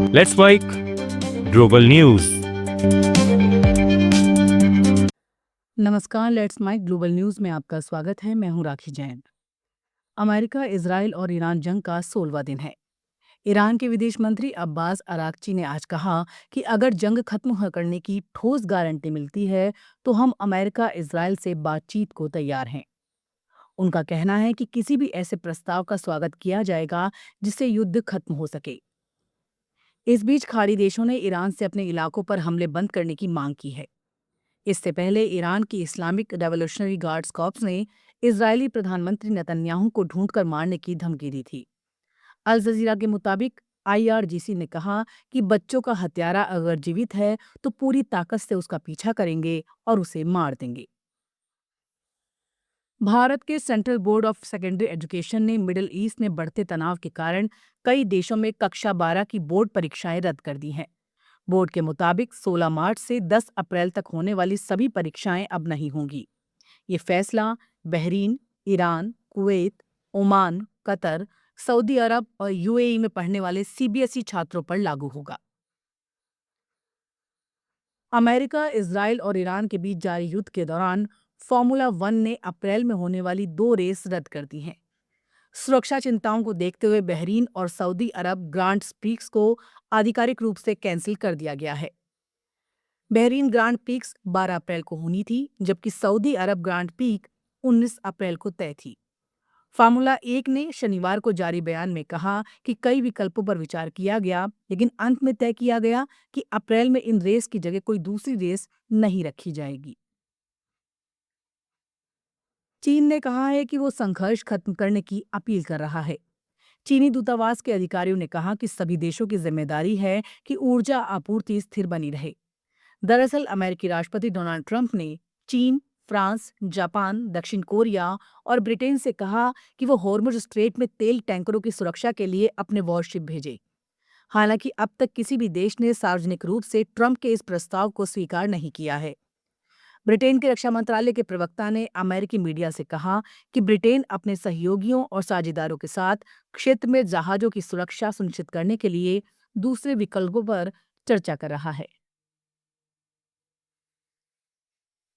Let's Mic Global News. नमस्कार, Let's Mic Global News में आपका स्वागत है। मैं हूं राखी जैन। अमेरिका, इजराइल और ईरान जंग का 16वां दिन है। ईरान के विदेश मंत्री अब्बास अराक्ची ने आज कहा कि अगर जंग खत्म करने की ठोस गारंटी मिलती है तो हम अमेरिका इजराइल से बातचीत को तैयार हैं। उनका कहना है कि किसी भी ऐसे प्रस्ताव का स्वागत किया जाएगा जिससे युद्ध खत्म हो सके। इस बीच खाड़ी देशों ने ईरान से अपने इलाकों पर हमले बंद करने की मांग की है। इससे पहले ईरान की इस्लामिक रेवोल्यूशनरी गार्ड्स कॉर्प्स ने इजरायली प्रधानमंत्री नेतन्याहू को ढूंढकर मारने की धमकी दी थी। अल जजीरा के मुताबिक आईआरजीसी ने कहा कि बच्चों का हत्यारा अगर जीवित है तो पूरी ताकत से उसका पीछा करेंगे और उसे मार देंगे। भारत के central board of secondary education ने मिडिल ईस्ट में बढ़ते तनाव के कारण कई देशों में कक्षा 12 की बोर्ड परीक्षाएं रद्द कर दी हैं। बोर्ड के मुताबिक 16 मार्च से 10 अप्रैल तक होने वाली सभी परीक्षाएं अब नहीं होंगी। ये फैसला Bahrain, Iran, Kuwait, Oman, Qatar, Saudi Arab और यूएई में पढ़ने वाले सीबीएसई छात्रों पर लागू होगा। अमेरिका, इजराइल और ईरान के बीच जारी युद्ध के दौरान फॉर्मूला 1 ने अप्रैल में होने वाली 2 रेस रद्द कर दी हैं। सुरक्षा चिंताओं को देखते हुए बहरीन और सऊदी अरब ग्रांड प्रिक्स को आधिकारिक रूप से कैंसिल कर दिया गया है। बहरीन ग्रांड प्रिक्स 12 अप्रैल को होनी थी, जबकि सऊदी अरब ग्रांड प्रिक्स 19 अप्रैल को तय थी। फार्मूला 1 ने शनिवार को जारी बयान में कहा कि कई विकल्पों पर विचार किया गया, लेकिन अंत में तय किया गया कि अप्रैल में इन रेस की जगह कोई दूसरी रेस नहीं रखी जाएगी। चीन ने कहा है कि वो संघर्ष खत्म करने की अपील कर रहा है। चीनी दूतावास के अधिकारियों ने कहा कि सभी देशों की जिम्मेदारी है कि ऊर्जा आपूर्ति स्थिर बनी रहे। दरअसल अमेरिकी राष्ट्रपति डोनाल्ड ट्रंप ने चीन, फ्रांस, जापान, दक्षिण कोरिया और ब्रिटेन से कहा कि वो हॉर्मुज स्ट्रेट में तेल टैंकरों की सुरक्षा के लिए अपने वॉरशिप भेजे। हालांकि अब तक किसी भी देश ने सार्वजनिक रूप से ट्रंप के इस प्रस्ताव को स्वीकार नहीं किया है। ब्रिटेन के रक्षा मंत्रालय के प्रवक्ता ने अमेरिकी मीडिया से कहा कि ब्रिटेन अपने सहयोगियों और साझेदारों के साथ क्षेत्र में जहाजों की सुरक्षा सुनिश्चित करने के लिए दूसरे विकल्पों पर चर्चा कर रहा है।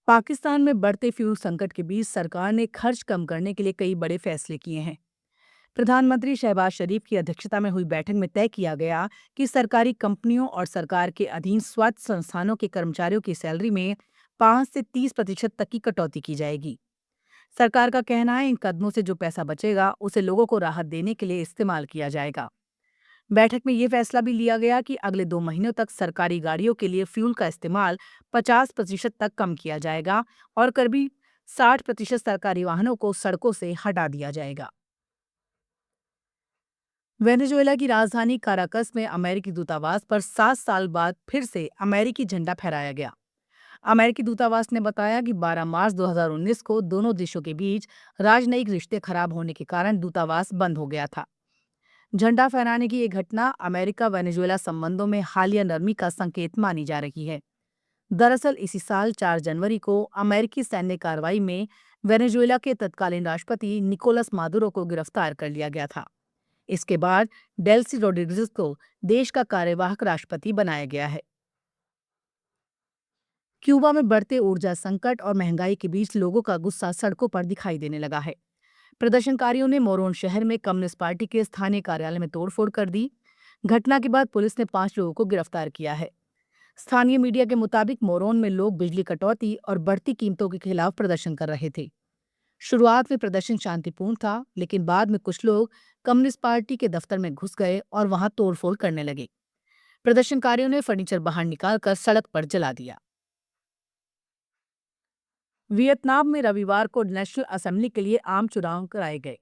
पाकिस्तान में बढ़ते फ्यूल संकट के बीच सरकार ने खर्च कम करने के लिए कई बड़े फैसले किए हैं। प्रधानमंत्री शहबाज शरीफ की अध्यक्षता में हुई बैठक में तय किया गया कि सरकारी कंपनियों और सरकार के अधीन स्वायत्त संस्थानों के कर्मचारियों की सैलरी में 5 से 30% तक की कटौती की जाएगी। सरकार का कहना है इन कदमों से जो पैसा बचेगा उसे लोगों को राहत देने के लिए इस्तेमाल किया जाएगा। बैठक में ये फैसला भी लिया गया कि अगले 2 महीनों तक सरकारी गाड़ियों के लिए फ्यूल का इस्तेमाल 50% तक कम किया जाएगा और करीब 60% सरकारी वाहनों को सड़कों से हटा दिया जाएगा। वेनेजुएला की राजधानी काराकस में अमेरिकी दूतावास पर 7 साल बाद फिर से अमेरिकी झंडा फहराया गया। अमेरिकी दूतावास ने बताया कि 12 मार्च 2019 को दोनों देशों के बीच राजनयिक रिश्ते खराब होने के कारण दूतावास बंद हो गया था। झंडा फहराने की ये घटना अमेरिका वेनेजुएला संबंधों में हालिया नरमी का संकेत मानी जा रही है। दरअसल इसी साल 4 जनवरी को अमेरिकी सैन्य कार्रवाई में वेनेजुएला के तत्कालीन राष्ट्रपति निकोलस मादुरो को गिरफ्तार कर लिया गया था। इसके बाद डेल्सी रोड्रिग्ज़ को देश का कार्यवाहक राष्ट्रपति बनाया गया है। क्यूबा में बढ़ते ऊर्जा संकट और महंगाई के बीच लोगों का गुस्सा सड़कों पर दिखाई देने लगा है। प्रदर्शनकारियों ने मोरोन शहर में कम्युनिस्ट पार्टी के स्थानीय कार्यालय में तोड़फोड़ कर दी। घटना के बाद पुलिस ने 5 लोगों को गिरफ्तार किया है। स्थानीय मीडिया के मुताबिक मोरोन में लोग बिजली कटौती और बढ़ती कीमतों के खिलाफ प्रदर्शन कर रहे थे। शुरुआत में प्रदर्शन शांतिपूर्ण था, लेकिन बाद में कुछ लोग कम्युनिस्ट पार्टी के दफ्तर में घुस गए और वहां तोड़फोड़ करने लगे। प्रदर्शनकारियों ने फर्नीचर बाहर निकालकर सड़क पर जला दिया। वियतनाम में रविवार को नेशनल असेंबली के लिए आम चुनाव कराए गए।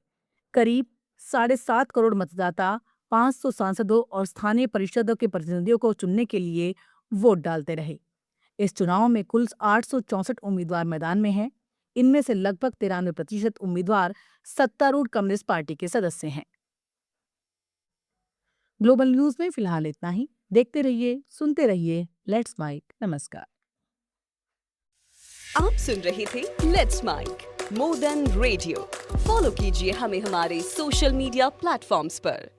करीब 7.5 करोड़ मतदाता 500 सांसदों और स्थानीय परिषदों के प्रतिनिधियों को चुनने के लिए वोट डालते रहे। इस चुनाव में कुल 864 उम्मीदवार मैदान में हैं। इनमें से लगभग 93% उम्मीदवार सत्तारूढ़ कम्युनिस्ट पार्टी के सदस्य हैं। ग्लोबल न्यूज में फिलहाल इतना ही। देखते रहिए, सुनते रहिए लेट्स माइक। नमस्कार। आप सुन रहे थे Let's Mic more than radio. Follow कीजिए हमें हमारे सोशल मीडिया प्लेटफॉर्म्स पर।